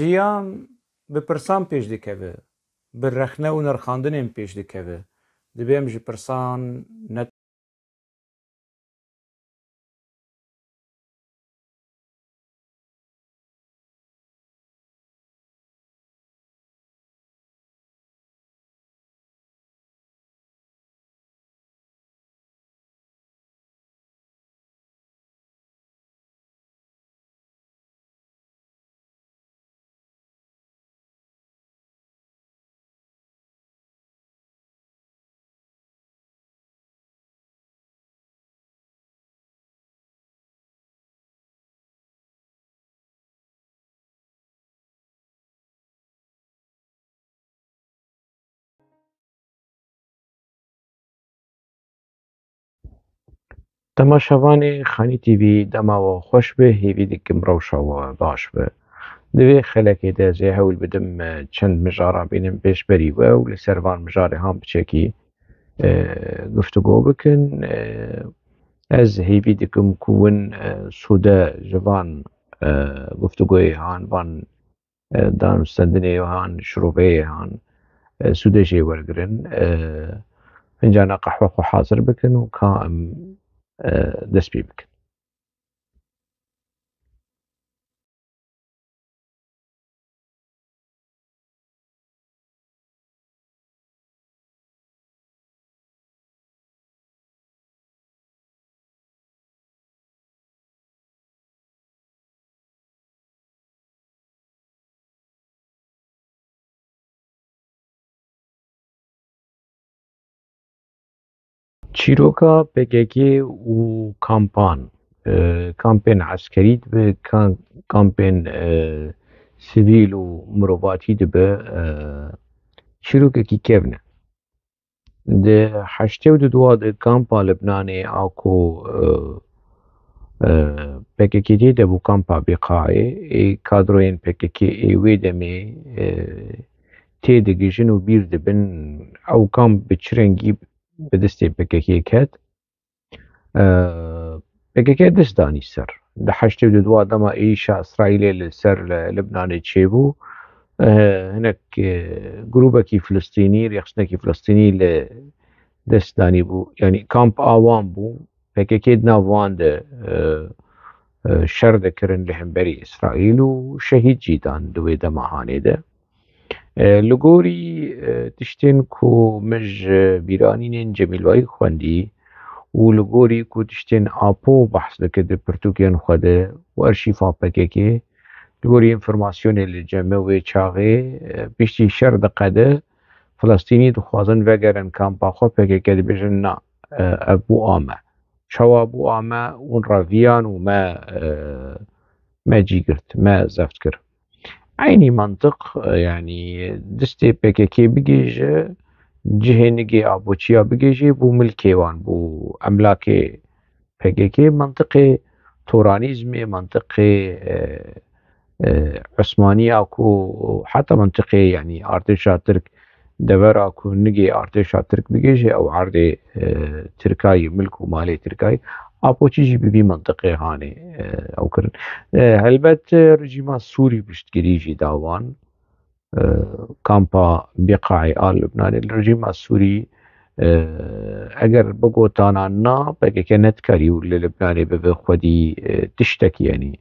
jiyan bi pirsan pêş dikeve, bi rexne û nirxandinên pêş dikeve. Dibe em ji pirsan net تەماشاوانێ خانی تیڤی دەماوە خۆش بێ هێوی دیکم ڕەوشەوە باش بێ divê xelekê de jê hewl bidim çend mijara bînin pêşberî we û li ser van mijarê han biçekî guftugû bikin. Ez hêvî dikim ku win sûde ji van guftugûyê han van danûstendinê han şiroveyê han sûde jê wergirin. Fincana qehwe xwe hazir bikin û ka em dest pê bikin. çîroka PKK û kampan kampên eskerî dibe kampên sivîl û mirovatî dibe çîrokekî kevn e. Di heştê û duwa di kampa Libnanê a ku PKK tê de bû kampa Bêqayê kadroyên PKK wê demê tê digihîjin û bîr dibin ew kamp bi çi rengî bi destê PKK ket. PKK dest danî ser. Di heştê û duwa dema êrîşa İsraîlê li ser Libnanê çêbû hinek grûpekî Filistînî rêxistinekî Filistînî li dest danîbû yanî kamp a wan bû PKK di nav wan de şer dikirin li hemberî İsraîl û şehîd jî dan di wê demahanê de. Li gorî tiştên ku min ji bîranînên Cemîlbayî xwendî û li gorî ku tiştên Apo behs dike di pirtûkên xwe de û erşîfa PKK li gorî înformasyonê li cem e wê çaxê piştî şer diqede Filistînî dixwazin vegerin kampa xwe PKK dibêjin na ev bû a me. Çawa bû a me hûn re viyan û me cî girt me zeft kir. Aynî mantiq yanî destê PKK bigêje cihê nigê apoçiya bigêje bû milkê wan bû emlakê PKK mantiqê toranîzmê mantiqê Osmaniya ku heta mantiqê yanî artêşa Tirk devera ku nigê artêşa Tirk bigêje ew erdê Tirkayê milk û malê Tirkayê apoçî jî bi vî mantiqê hanê ew kirin. Helbet rejîma Sûrî piştgirî jî da wan kampa Bêqayê a Libnanê rejîma Sûrî eger bigotana na PKK netkarî û li Libnanê bibe xwedî tiştekî yanî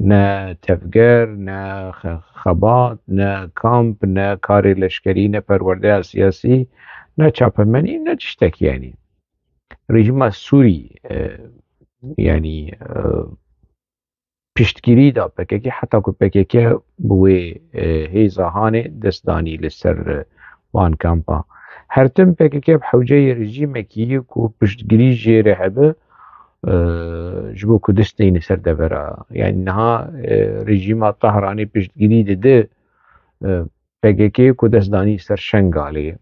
ne tevger ne xebat ne kamp ne karê leşkerî ne perwerdeya siyasî ne çapemenî ne tiştekî yanî. Rejîma Sûrî yanî piştgirî da PKK heta ku PKK bi wê hêza hanê dest danî li ser wan kampa. Her tim PKK bi hewceyê rejîmekî ku piştgirî jê re hebe ji bo ku desteyîne ser devera yanî niha rejîma Tehranê piştgirî dide PKK ku dest danî ser Şengalê.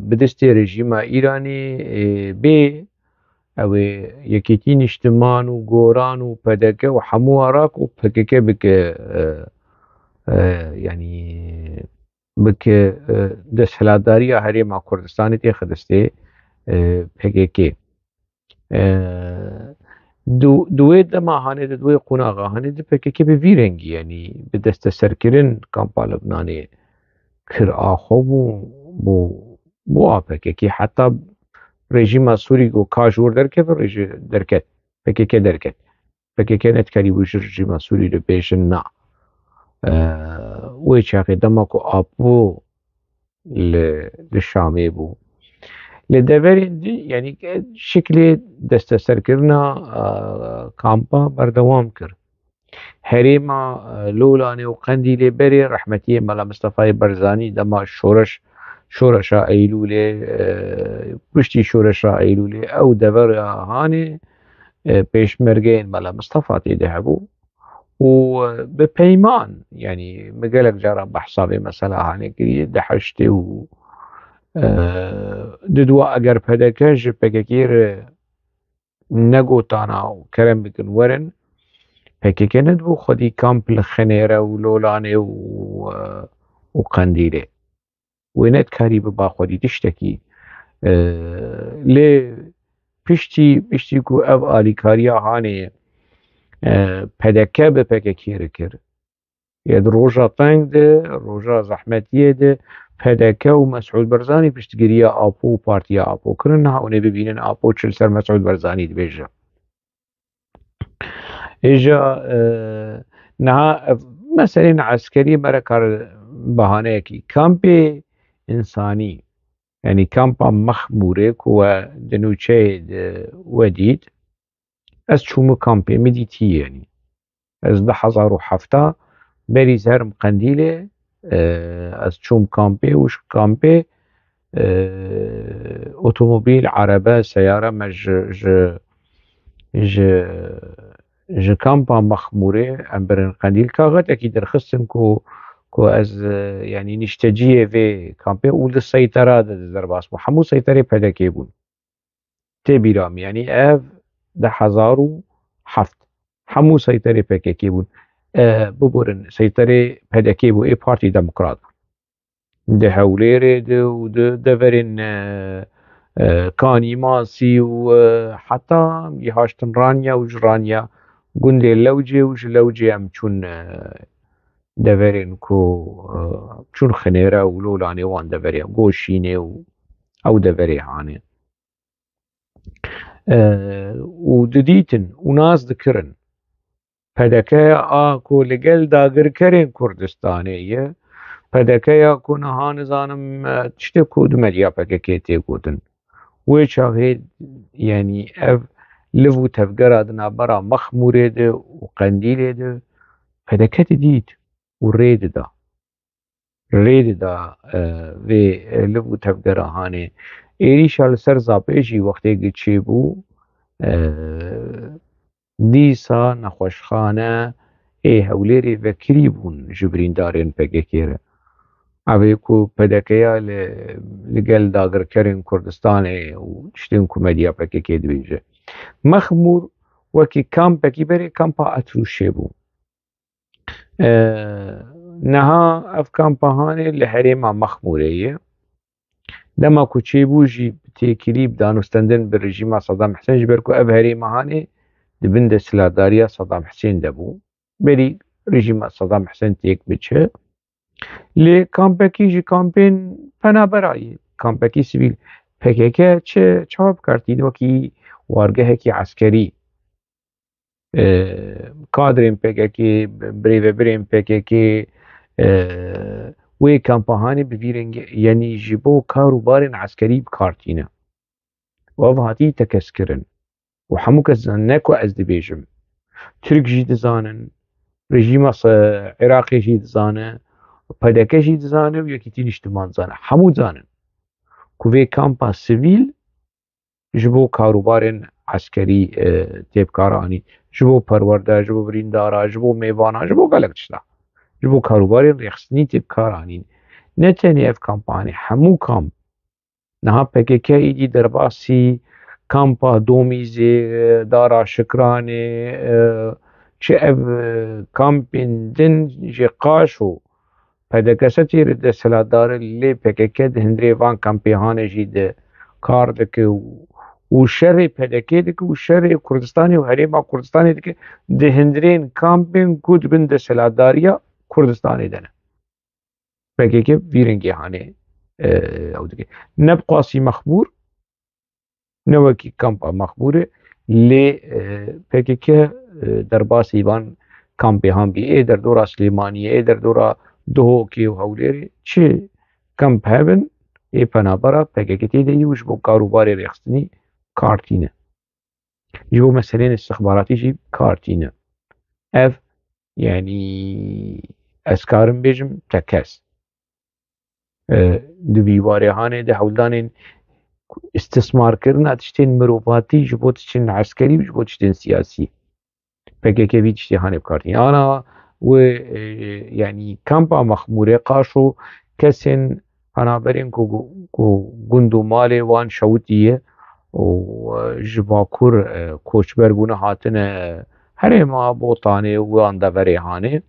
Bi destê rejîma Îranê bê ew ê yekîtî niştiman û goran û pedeke û hemû Iraq û PKK bike yanî bike desthilatdariya Herêma Kurdistanê tê xwe destê PKK. دوێ دەما هەانێت دوێ قوناغا هەنێت پێکێکی بە ڤیرەنگی ینی بدەستە سەرکردن کامپا لەبنانێ کر ئاخۆ بۆ ئاپەکێکی حتا ڕێژیما سووری و کاژور دەرکەت ڕێژ دەرکەت پێکێکە دەرکەت پێکێکە نەتکاری بوو ژژیما سووری لە پێشن نا وێ چاقێ دەماکو ئاپۆ لە شامێ بوو لە دەڤەرێن ینی شکلێ دەستە سەرکردنا کامپا بەردەوام کرد هەرێما لۆلانێ و قەندی لێبەرێ ڕەحمەتیە مەلا مستەفای بەرزانی دەما شۆرەشا ئەیلولێ پشتی شۆرەشا ئەیلولێ ئەو دەڤەر هاانێ پێشمەرگەین مەلا مستەفا تێدە هەبوو و بە پەیمان ینی مگەلک جاران بە حسابێ مەسەلا هاانێگیری دەحەشتێ و ددووە ئەگەر پەدەکە ژ پێکەکێر نەگۆتانە و کەرەم بکن وەرن پێکێکە نەدبوو خودی کامپ لە خەنێرە و لۆلانێ و قەندیلێ وێنێت کاری ببا خودی تشتێکی لێ پشتی و ئەو ئالیکاریە هاانێ پەدەکە بە پێکەکێرە کرد یەد ڕۆژە تەنگ دێ ڕۆژە زەحمەتیە دێ پەدەکە و مەسعود بەرزانی پشتگیریە ئاپۆ و پارتیا ئاپۆکردن هاونێ ببینن ئاپۆ چل سەر مەسعود بەرزانی دبێژە ئێژە نها مەسەرێن عسکەری بەرەکار بەهانەیەکی کامپێ ئینسانی ینی کامپا مەخمورێک وە دنوچێ وەدید ئەس چوومە کامپێ میدیتیەنی ئەس 2007 بەری زەرم قەندیلێ ئەس چووم کامپێ وش کامپێ ئۆتۆمۆبیل عەرەبە سەیارە مەژ ژ کامپا مەخمورێ ئەم برن قەندیل کاغەتێکی دەرخستن کو ئەز ینی نیشتەجیە vê کامپێ و li سەیتەرا دەرباس بوو هەموو سەیتەرێ پەدەکێ بوون تێبیرام ینی ئەv 2007 هەموو سەیتەرێ پێکێکی بوون ببورن سەیتەرێ پەدەکێ بوو ئێ پارتی دەموکرات دە هەولێرێ و دەڤەرێن کانی ماسی و حتا هاشتن ڕانیا و ژڕانیا گوندێ لەوجێ و ژ لەوجێ ئەم چوون دەڤەرێن چون خنێرە و لۆلانێ وان دەڤەرێ گۆشینێ و ئەو دەڤەرێ هاانێ و ددیتن و ناز دکردن پەدەکەیە ئاکۆ لەگەل داگرکەرێن کوردستانەیە پەدەکەیە کۆ نەها نزانم تشتێک کۆ دمەرییا پەکەکێ تێگوتن وێ چاغێ ینی ئەv لڤ و تەفگەرا دنابەرا مەخمورێدە و قەندیلێدە پەدەکە ددیت و ڕێددا vê liv û tevgera hanê êrîşa li ser zapêjî wextê çêbû dîsa nexweşxane ê hewlêrê vekirî bûn ji birîndarên PKK re evê ku pedekeya li gel dagirkerên Kurdistanê û tiştên ku medya PKK dibêje mexmûr wekî kampekî berê kampa Etrûşê bû neha ev kampa hanê li herêma Mexmûrê ye dema ku çêbû jî têkilî danûstendin bi rejîma Sedam Hüseyin ji ber ku ev herêma hanê dibin de siladariya Sedam Hüseyin de bû berî rejîma Sedam Hüseyin têk biçe lê kampekî ji kampên penabera ye kampekî sivîl PKK çawa bikartîne wekî wargehekî eskerî kadrên PKK birêvebirên PKK wê kampa hanê bi vî rengî yenî ji bo kar û barên eskerî bikartîne û ev hatî tekeskirin û hemû kes dizanin ne ku ez dibêjim Tirk jî dizanin rejîma Iraqê jî dizane PKK jî dizane û yekîtîn nîştiman dizane hemû dizanin ku vê kampa sivîl ji bo karûbarên eskerî têbkar anî ji bo perwerde ji bo birîndara ji bo mêvana ji bo gelek tişta ji bo karûbarên rêxistinî têbkar anîn ne tenê ev kampanê hemû kamp niha PKK êdî derbasî kampa Domîzê dara Şikranê çi ev kampên din jê qaş û PDKSetê li desthilatdarê lê PKK di hindirê van kampê hanê jî de kar dike û و شر پدکی دکه و شر کردستانی و هریما کردستانی دکه ده هندرین کامپین کود بند سلاداریا کردستانی دنه پکی که ویرنگی هانه او دکه نبقاسی مخبور نوکی کامپا مخبوره لی پکی که در باس ایوان کامپی هم بی ای در دورا سلیمانیه ای در دورا دهوکی و هولیری چه کامپ هبن ای پنابرا پکی که تیده یوش بو کاروباری ریخستنی کارتینه جو مسئلین استخباراتی جی کارتینه اف يعني اسكارم بيجم تكاس دویواره هانه ده هولدانین استثمار کرنا تشتين مروفاتي جبو تشتين عسكري جبو تشتين سياسي PKK بي تشتي هانه بكارتين انا و يعني كامبا مخموره قاشو كسن هنابرين كو گندو مالي وان شوتيه و جباكور کوچبر بونه هاتن هرما بوطانه وان دوري هانه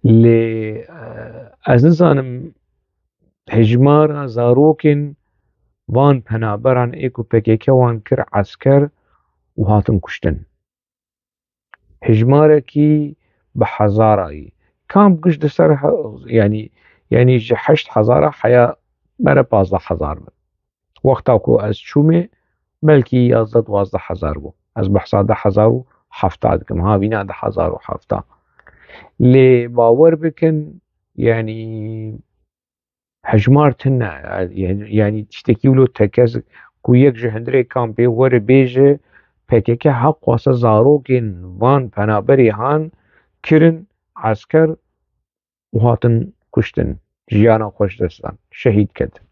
لی از نزانم هجمار زاروکن وان پنابران ایکو پکیکه وان کر عسکر و هاتن کشتن هجماره کی بحزارایی کام گشت دسر يعني 8,000 حياة برا 15,000 وقتا کو از چومه بلکی 11-12,000 بو از بحثا 10,000 و 70 کم ها بینا 10,000 و 70 لی باور بکن يعني هجمارتنا يعني تشتكيولو تكاز كو يك جهندري كامبي ور بيجه PKK حق واسه زاروكين وان پنابري هان كرن عسكر وهاتن كشتن جيانا خوش دستان شهيد كدن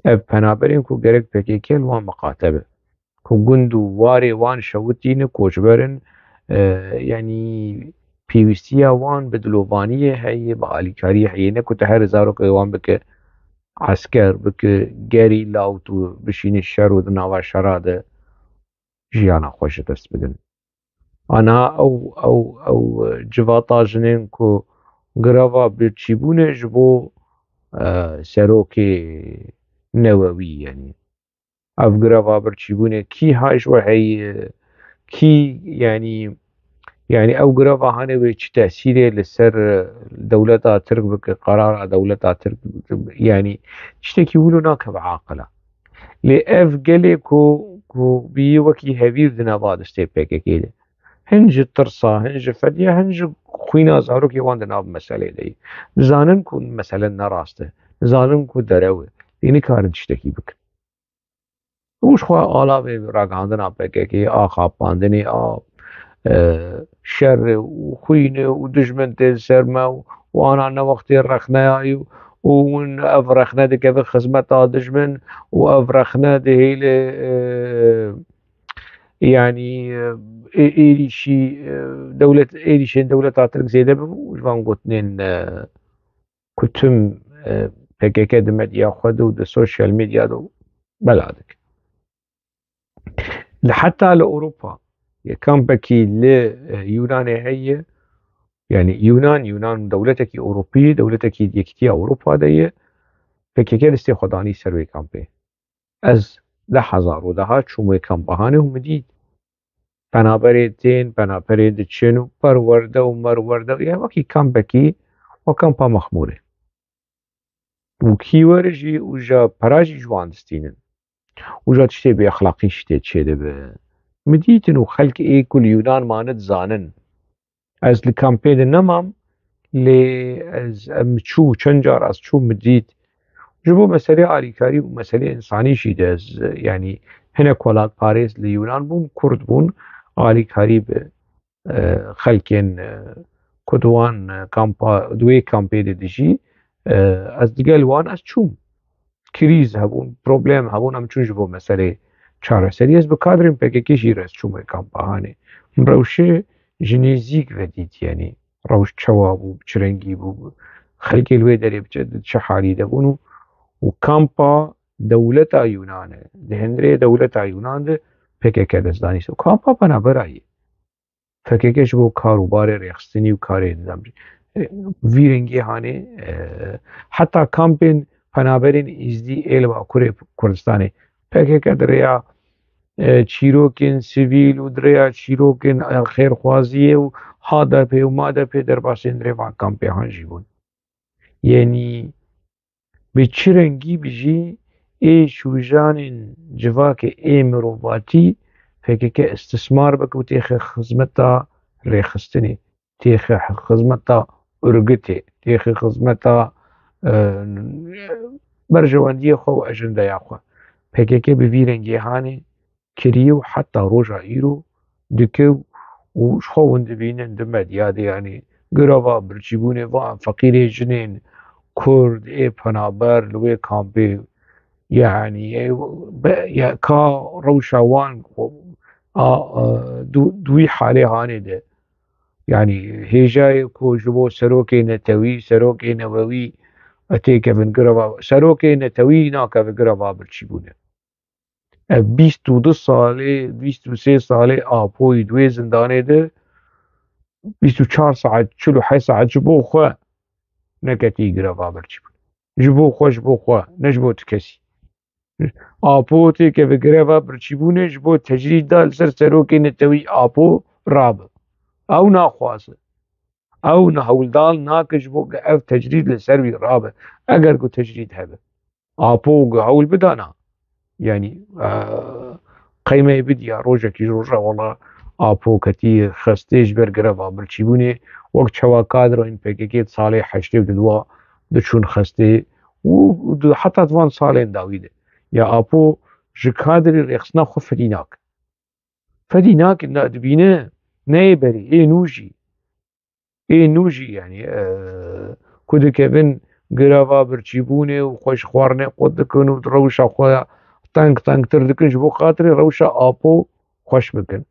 اف پنابرين كو گرك PKK وان مقاتبه كو گندو واري وان شوتين كوشبرن يعني پیوستیا وان به دلوبانی هی با آلیکاری هی نه کت هر زارو که وان بکه عسكر بکه گری لاوتو بشین شر و ناوا شراده جیانا خوش دست بدن انا او جواتا جنین کو گراوا برچیبونه جبو سروکی نووی يعني اف گراوا برچیبونه کی هاش و هی کی يعني او قرابة هاني ويش تأثيره لسر دولتا ترك بك قرار دولتا ترك يعني تشتكي يقولوا ناكب عاقلة لأف قلي كو بي وكي هبير دنا بعض استيبك كده هنج الترصة هنج فدية هنج خوينا زاروك يوان دنا بمسألة دي زانن كون مسألة نراسته زانن كو دروه ديني كارن تشتكي بك وش خواه آلا راقاندنا بك آخا باندني شر و خوینه و دجمن سرما و آنها وقتی رخنه و اون اف رخنه ده که خدمت دجمن و اف رخنه ده هیل يعني ايريشي دولة عترك زيادة وجوان قوتنين كتم PKK دمت ياخد و ده سوشيال ميديا دو بلادك لحتى لأوروبا كان بكي ليونان هي يعني يونان دولتك أوروبية دولتك يكتيا أوروبا دي PKK دستي خداني سروي كامبي از 10,000 و دهات شومي كامبهانه ومديد بنابريتين بنابريد تشنو برورده ومرورده يعني وكي كامبكي وكامبا مخموره وكي ورجي وجا براجي جوان دستينن وجا تشتي بأخلاقي شتي تشيده به مديتن وخلق ايه كل يونان ماند زانن از الكامبين نمام لي از امچو چنجار از چو مديت جبو مسألة آليكاري ومسألة إنساني شيده از يعني هنا كولاد باريس ليونان بون كرد بون آليكاري خلقين كدوان كامبا دوي كامبي ديجي از ديگل وان از چوم كريز هبون بروبلم هبون امچون جبو مسألة چاره سریز به کادریم PKK جیرست چومه کامپاهانه روشه جنیزیک ودید یعنی روش چوا بو چرنگی بو خلقی الوی داری بجد چه حالی دبونو و کامپا دولتا یونانه دهندره دولتا یونان ده PKK دزدانی سو کامپا پنا برایی PKK جبو کاروبار ریخستنی و کاری نظام ویرنگی هانه حتی کامپین پنابرین ازدی ایل و کردستانه پێکێکە درەیە چیرۆکên سیڤیل و درەیە چیرۆکên خێرخوازیە و هادە پێ و مادە پێ دەرباسێن درێڤاکان پێ هەنجی بوون یعنی بە چ رەنگی بژی ئێ شوژانên civakê ê mirovatî pêkêkê istismar bike û têxe xizmeta rêxistinê têxe xizmeta urgitê têxe xizmeta berjewendiyê xwe û ejendeya xwe pêkêkê bi vî rengê hanê kiriye û heta roja îro dike û ji xwe hûn dibînin di medya de yanî girava birçîbûnê van feqîrê jinên Kurd ê penaber li wê kampê yani ka rewşa wan دوی حالê hanê de yani hêjayê ku ji bo serokê netewî serokê newewî têkevin gireva serokê netewî nakeve gireva birçîbûnê ev 22 salê 23 salê apoyî di wê zindanê de 24 saet 48 saet ji bo xwe neketî gireva birçîbûnê ji bo xwe ji bo xwe ne ji bo ti kesî apo têkeve gireva birçîbûnê ji bo tecrîda li ser serokê netewî apo rabe ew naxwaze ew hewldar nake ji bo ev tecrîd li ser wî rabe eger ku tecrîd hebe apo hewl bidana yani qeymeyê bidiya rojekî ji roja wala apo ketî xestê ji ber gireva birçîbûnê wek çawa kadrên PKK salê heştê û duwa diçûn xestê û heta di van salên dawî de ya apo ji kadrê rêxistina xwe fedî nakin dibîne neyê berê ê nû jî yani ku dikevin gireva birçîbûnê û xwe ji xwarinê xwe dikin û rewşa xwe tengtir dikin ji bo xatirê rewşa apo xweş bikin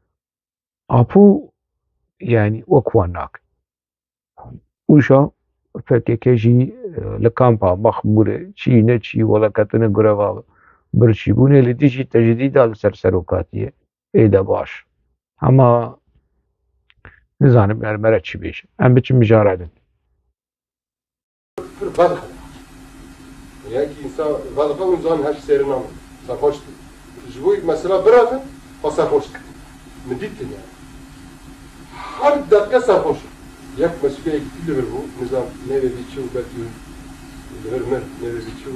apo yani wek wan nakin ûşa PKK jî li kampa Baxmûrê çî neçî weleketine gireva birçîbûnê li dijî tecdîda li ser serokatiyê ê de baş hema nizanim me çi bêje em biçin mijara din yekî însan vedixe û zan heş sêrin namin serxweş ji bo mesela biravin xwe serxweş dikin min dîtin yani her deqe serxweş yek mesuliyekî li vir bû nizam nevê bî çû belkî li vir min nevê bî çû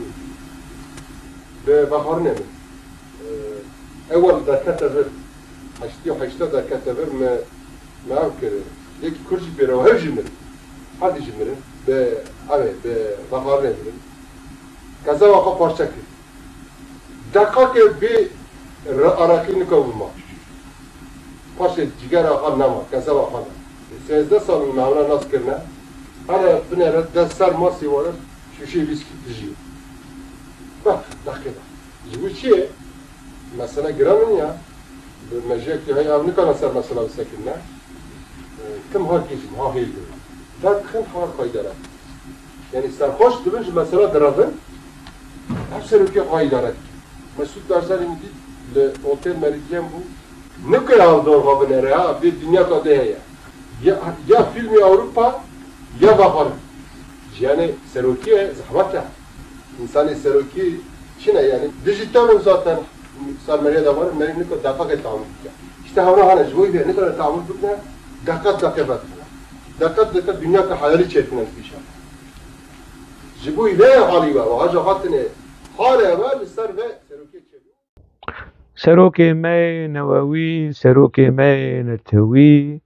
bi bexarinê min ewel derkete vir heştî û heşta derkete vir me ew kirin yekî Kurd jî pêre hev jî mirin herdî jî mirin bi evê bi bexarinê mirin keseva xwe parçe kir deqakê bê Iraqî nika vurma paşê cigera xwe nema keseva xwe ne 13 salên mewna nas kirine here binêre dest ser masî were şûşê wîskî dijiye beh deqê de ji bo çi ye mesele gira min ya bi mejiyekî heya ew nikane ser mesela bisekirine kim ha gîjin ha hêl girin derkixin ha xwedere yani serxweş dibin ji mesela diravin ev serokê xwe îdare dikin Mesut Barzanî min dît li Otel Meridyen bû nikire ew dorxa binêre ya bê dinya kadê heye ya filmê Ewropa ya Baxarin yani serokê zehmet e insanê serokê çi ne yani dijitalên zaten salmeriya de var merî nikare deqekê taamûl bike işte hewra hene ji bo wî nikare taamûl bikine deqet vedikine deqet dunya ke hayalî çêkine pîşa ji bo wî vê halî we haja hatine halê we li ser ve serokê çêbû serokê me newewî serokê me netewî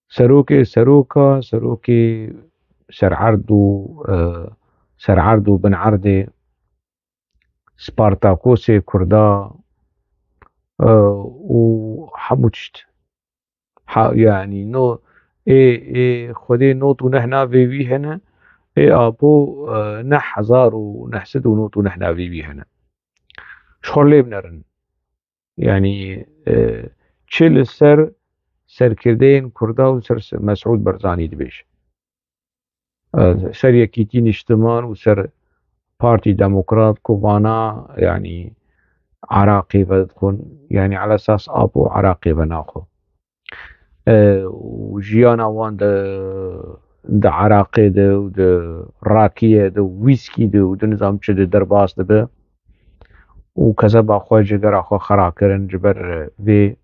serokê seroka serokê sererd û binerdê Spartakosê Kurda û hemû tişt yani no ê xwedê not û neh navê wî hene ê apo neh hezar û neh sed û not û neh navê wî hene ji xwe lê binerin yani çi li ser serkirdeyên Kurda û ser Mesûd Barzanî dibêje ser Yekîtîn İçtiman û ser Partî Demokrat ku vana yani Iraqê vedixwin yani ala esas apo Iraqê ve naxwe û jiyana wan di Iraqê de û di Rakiyê de û wîskî de û di nizam çi de derbas dibe وكذا أخوة جگر أخوة خراكرن جبر في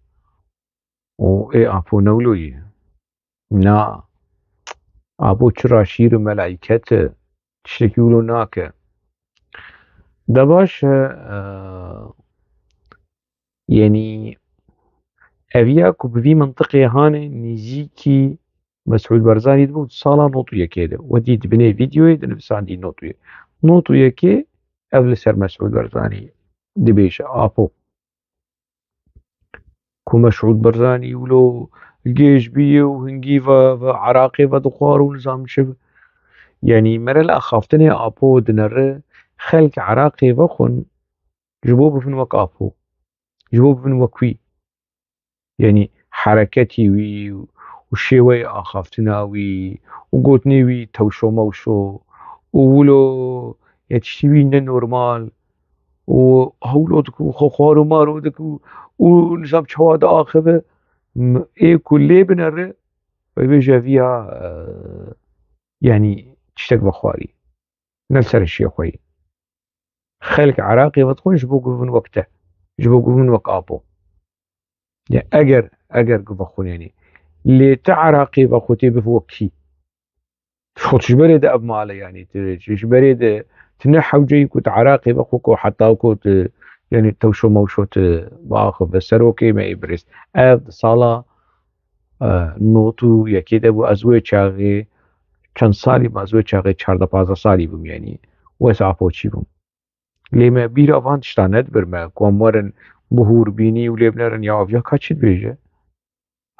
وإيه أبو نولوي نا أبو چرا شير ملايكة تشتكيولو ناكه دباش يعني أبيا بفي منطقة هاني نزيكي مسعود برزاني دبو صالة نوتو يكيده ودي دبني فيديو دنفس عندي نوتو يكي قبل سر مسعود برزاني دبيش آبو كو مسعود برزاني ولو الجيش بيه وهنجي عراقي ودخار ونظام شبه يعني مرل أخافتني آبو دنر خلق عراقي وخن جبوه بفن وك آبو جبوه بفن وكوي يعني حركتي وشيوي آخافتنا وقوتني توشو موشو وولو يتشتوي نورمال وهولو دكو خوارو مارو دكو ونظام شواد آخبه ايه كله بنره ويبيجا فيها يعني تشتك بخواري نفس الشيء خوي خلق عراقي بتكون جبوك من وقته جبوك من وقابو يعني اگر بخون يعني اللي تعراقي بخوتي بفوكي تخوتش بريد اب مالي يعني تش بريد تنحى وجي كنت عراقي بخوكو حتى كنت يعني توشو موشوت باخذ بس روكي ما يبرز اب صاله نوتو یکی ده بو از وی چاقی چند سالی ما از وی چاقی 14-15 سالی بوم يعني وس عپوچی بوم لما بیر افان تشتاند برما کومورن بهور بینی و لبنرن یا افیا کچید بیجه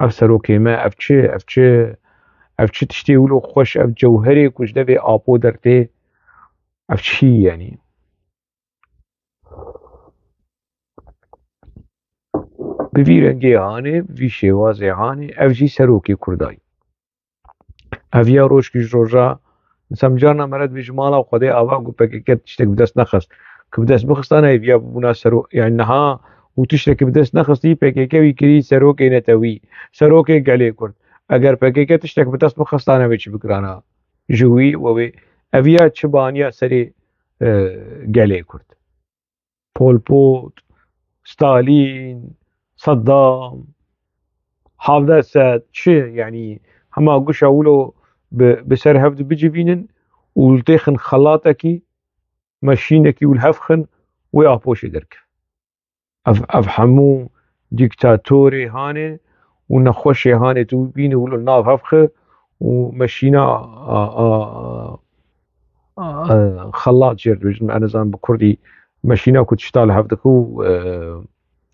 اف سروکی ما اف چه تشتی ولو خوش اف جوهری کش ده به آپو درته اف چی يعني بفيرنجي هاني في شوازي هاني اف جي سروكي كرداي افیا روش کی جوجا سمجانا مرد بجمالا وقضي آوا قو بكيكت تشتك بدس نخس كبدس بخستانا افيا بنا سرو يعني نها وتشتك بدس نخس دي بكيكا ويكري سروكي نتوي سروكي قالي كرد اگر بكيكا تشتك بدس بخستانا بيش بكرانا جوي ووي افيا تشبانيا سري قالي كرد بول بوت ستالين صدام حافظ اسد شي يعني هما قش اولو بسر هفد بجيفينن ولتيخن خلاطكي ماشينكي والهفخن ويابوش درك افحمو ديكتاتوري هاني ونخوشي هاني تو بيني ولو ناف هفخه ومشينا خلاط جرد انا زان بكردي مشينا كنت شتال هفدكو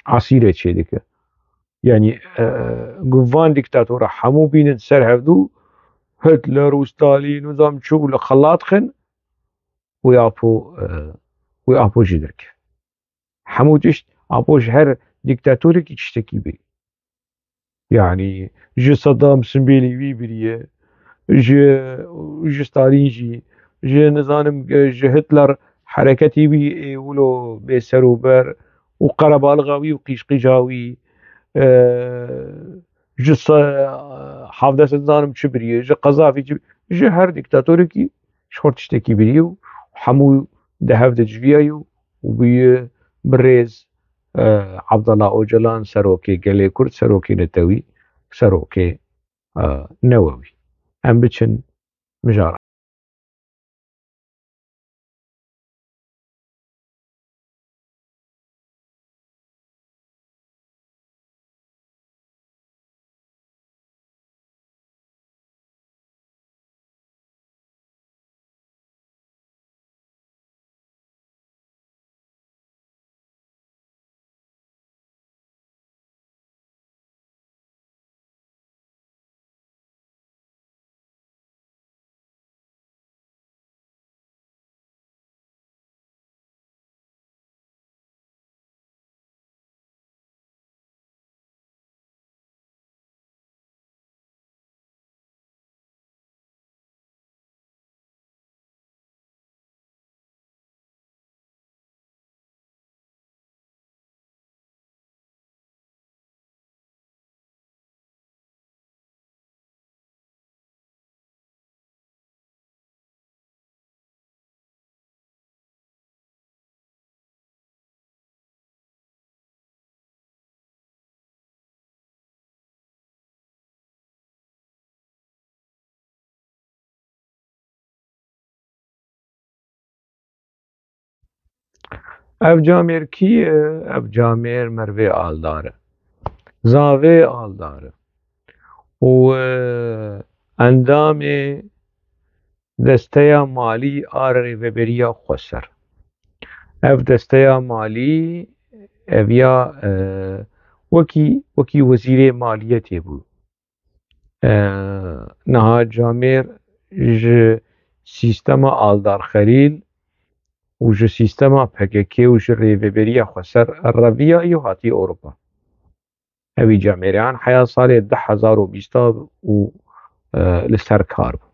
عصيرة شيدك يعني قفان ديكتاتورة حمو بين سر هفدو هتلر وستالين وزام شو خلاط خن ويابو جدرك حمو تشت ابوش هر ديكتاتوري كي تشتكي بي يعني جي صدام سنبيلي وي بريه جي ستالين جي نظام جي هتلر حركتي بي ولو بسروبر وقرب الغاوي وقيش قجاوي جي حافظ نظام شبريه جي قذافي جي هر ديكتاتوري كي شخور تشتكي بريه وحمو دهف دجفيايو وبي بريز عبد الله اوجلان سروكي قالي كرد سروكي نتوي سروكي نووي ام بچن مجارة اف جامير كي اف جامير مروي آلداره زاوي آلداره و اندامي دستيا مالي آري وبريا خسر اف دستيا مالي اویا وکی وزیر مالیه بو نها جامير ج سیستما آلدار خلیل و ج سیستما پککی و ج ریوبریا خسر الربیه ایو هاتی اوروبا اوی جاميران حيا صالي 10,020 و لسر کار بو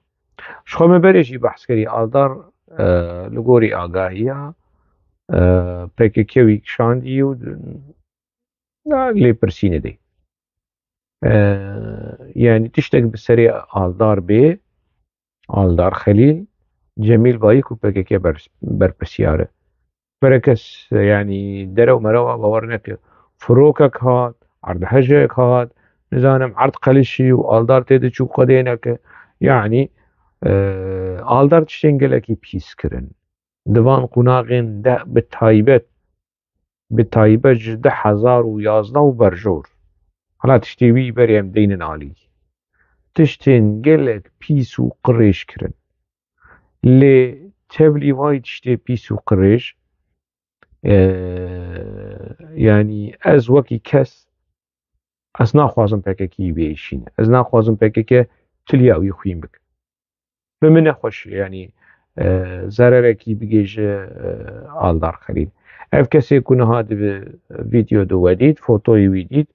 شخو مبرشی بحث کری آلدار لگوری آگاهیه پککی وی کشاندی و لی پرسینه دی يعني تشتك بسريع آلدار بي آلدار خليل جميل بايك وبكيكي بربسياره بركس يعني درو مروا باورنك فروكك هات عرض هجك هات نزانم عرض قلشي وآلدار تيدي شو قدينك يعني آلدار تشتنگلكي بيس كرن دوان قناغين ده بتايبت جده 1011 وبرجور حالا تشتوي بريم دين عالي تشتين قلك بيسو قريش كرن لي تبلي وايد تشتي بيسو قريش يعني از وكي كس از ناخوازم بككي بيشين از ناخوازم بككي تليا ويخوين بك بمن خوش يعني زرركي بيجي آلدار خليل اف كسي يكون هذا فيديو دو وديد فوتوي ويديد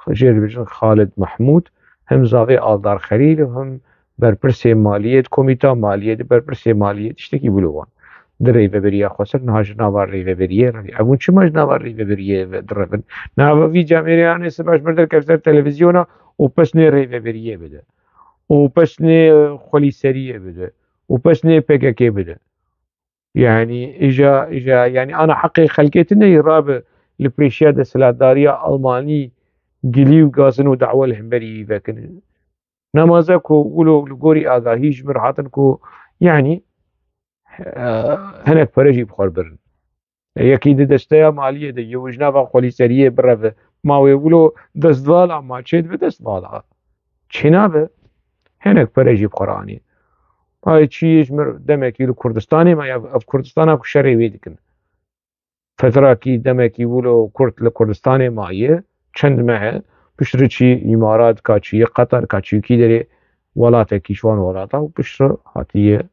جير بجن خالد محمود هم زاوی آلدار خلیل و هم برپرسی مالیت کمیتا مالیت برپرسی مالیت اشتکی بلوان در ریوبریه خواستر نهاج نوار ریوبریه اون چه ماج نوار ریوبریه دربن نوار جامعیان سباش بردر کفتر تلویزیونا و پس نه ریوبریه بده و پس نه خلی سریه بده و پس نه پککی بده يعني اجا يعني انا حقي خلقيتنا يراب البريشيادة سلادارية ألماني قلي وقازن ودعوة الهمبري لكن نمازكو قولوا لقوري آغاهيش مرحاتنكو يعني هناك فرجي بخور برن يكيد دستيا مالية دي يوجنا خولي سرية برا ما ويقولوا دست ضالع ما تشيد بدست ضالع چنابه هناك فرجي بخوراني هاي چيش مر دمكي لكردستاني ما يف كردستان اكو شري ويدكن فترة كي دمكي يقولوا كرد لكردستاني مايه چند مه بشرچي امارات كاچي قطر كاچي كي دري ولاته كيشوان ولاته وبشر هاتيه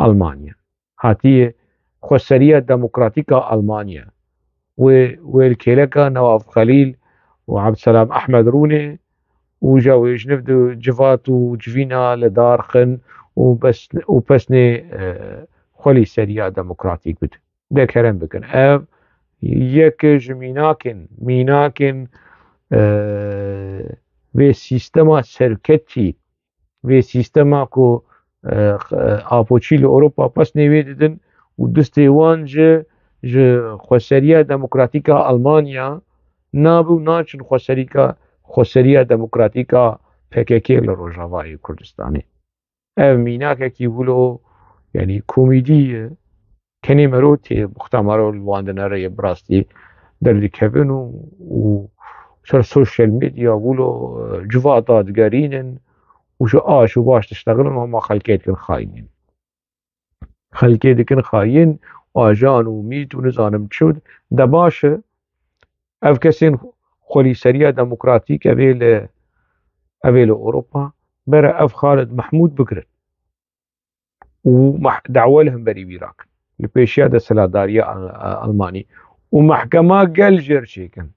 المانيا هاتيه خسريه ديمقراطيكا المانيا والكيلكا نواف خليل وعبد السلام احمد روني وجاو يجنفدو جفات وجفينا لدارخن وبسني خلي سريع ديمقراطيك بد ده كلام بكن اف يكج ميناكن و سيستما سركتي و سيستما كو آپوچی لأوروپا پس نویددن و دستیوان جه خسرية ديمقراطيكا ألمانيا نابو ناچن خسرية ديمقراطيكا PKK لروجاوای كردستاني اف ميناكا كي بولو يعني كوميدي كني مروتي مختمرو الواندنر براستي در كيفن و سر سوشيال ميديا بولو جواتا دقارينن وشو شو باش تشتغلن وهم خلقيت خاينين خلقيت كن خاين واجان وميت ونزانم تشود دباشه اف كسين خولي سريع ديمقراطيك ابيل اوروبا برا اف خالد محمود بكرن ودعوة لهم بري بيراك لبيشيادة سلادارية ألماني ومحكمة قال جرشيكن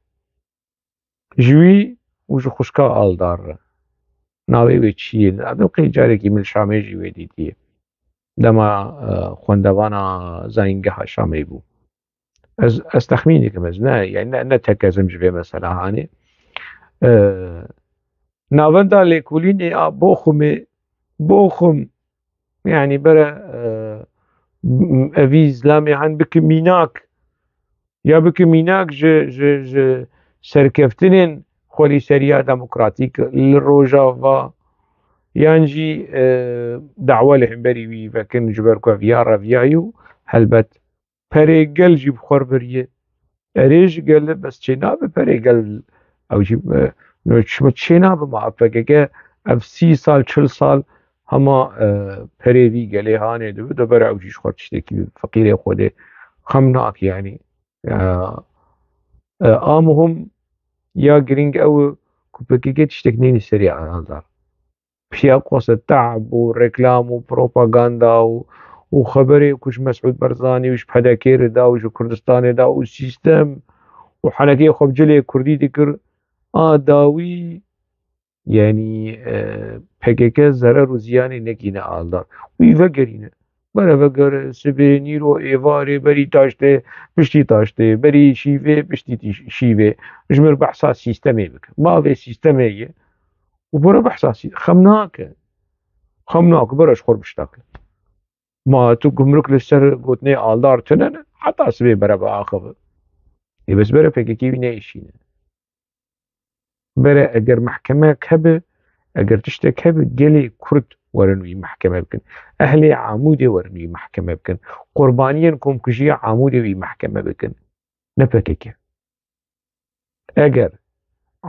جوي وجو خشكا آلدار ناوي ويتشيل أدوكي جاريكي من شامي جوي ديتي دما خوندوانا زاينگها شامي بو از تخميني كمز يعني نتكزم جوي مثلا هاني ناوندا ليكوليني بوخم يعني برا أفيز لامي عن بكميناك يا بكميناك ج سركفتنين خولي سريع ديمقراطيك للروجافا يانجي دعوة لهم بريوي فكن جبركو فيارا فيايو هلبت پەرێگەل jî bixwar biriye erê ji gele bes çênabe perêgel ew jî çê nabe maafekeke ev 30 sal 40 sal hema perêvî gelê hanê dibe deber ew jî ji xwe tiştekî feqîrê Xwedê xem nak yanî a muhim ya giring ew ku PKK tiştek neyni serî aldar piya qose teab û reklam û propaganda û xeberê ku ji Mesûd Barzanî û ji pedekêrê da û ji Kurdistanê da û sîstem û henekê xwe bi cilê Kurdî dikir a dawî yanî PKK zerer û ziyanê nekîne aldar wî vegerîne bere vegere sibê nîro êvarê berî taştê piştî taştê berî şîvê piştî şîvê ji mir behsa sîstemê bike bavê sîstemê ye û bere behsa xem nake bere ji xwe biştake ma tu gumruk li ser gotinê aldar tune ne heta sibê bere biaxive ê bes bere PKK wî neîşîne bere eger mehkemek hebe eger tiştek hebe gelê Kurd werin wî mehkeme bikin ehlê Amûdê werin wî mehkeme bikin qurbaniyên komkujiya Amûdê wî mehkeme bikin ne PKK eger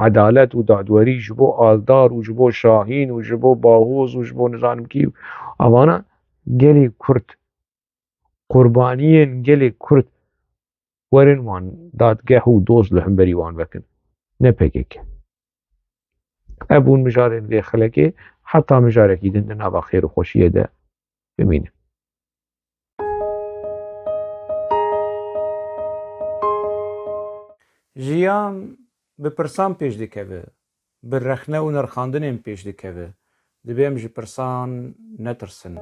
edalet û dadwerî ji bo Aldar û ji bo Şahîn û ji bo Bahoz û ji bo nizanim kî evana gelê Kurd qurbaniyên gelê Kurd werin wan dadgeh û doz li hemberî wan vekin ne PKK ebûn mijarên vê xelekê heta mijarekî din di nava xêr û xweşiyê de bimînin jiyan bi pirsan pêş dikeve bi rexne û nirxandinên pêş dikeve dibê em ji pirsan netirsin